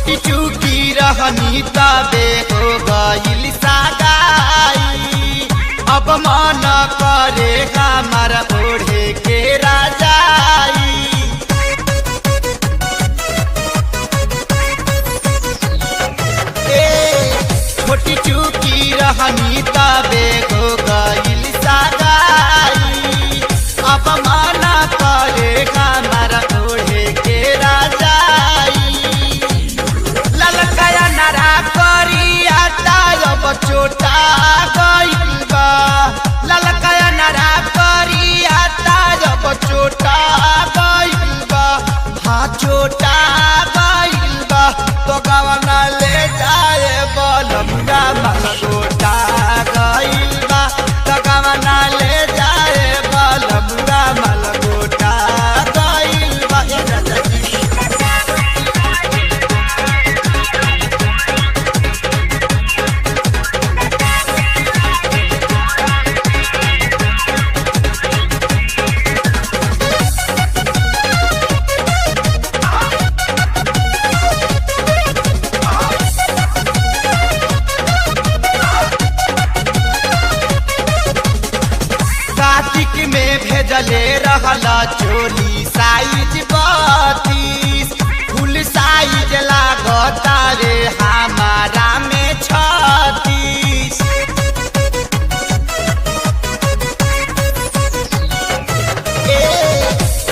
छोटी चूकी रहनी तबे हो गइल सागाई अब मन करे हमार ओढ़े के राजाई छोटी चूकी रहनी तबे हो गइल सागाई अब मन करे हमार ओढ़े के राजाई ललकाया नारा करिया तायब चोटा गइल बा ललकाया नारा करिया तायब चोटा गइल बा हाँ चोटा गइल बा तो गवना ले जाए बलमुआ मलगोटा गइल बा तो गवना ले जाए बलमुआ मलगोटा गइल बा कार्तिक में भेजले रहला चोली साइज 32 फुल साइज लागता रे हमारा में 36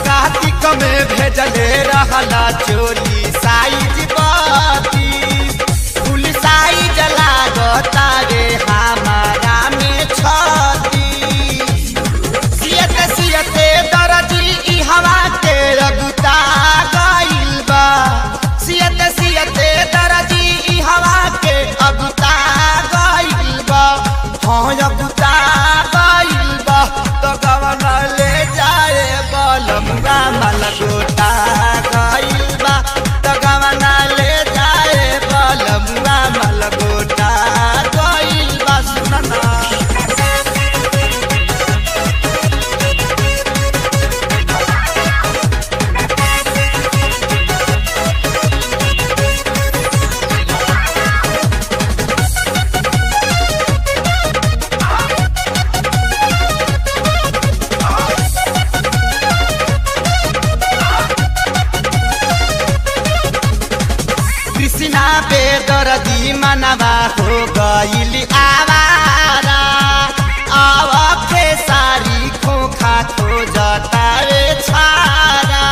कार्तिक में भेजले रहला चोली साइज 32 फुल साइज लागता रे हमारा में 36 सियते दरजी ई हवा के रगुता गइल बा सियते दरजी ई हवा के अगुता गइल बा हाँ अगुता गइल बा तो गवना ले जाए बलमुआ मलगोटा गइल बा तो गवना ले जाए बलमुआ मलगोटा गइल बा सुनना कृष्णा बेदर्दी मनवा हो गइल आवारा आवा के सारी खोखा खोजता रे छारा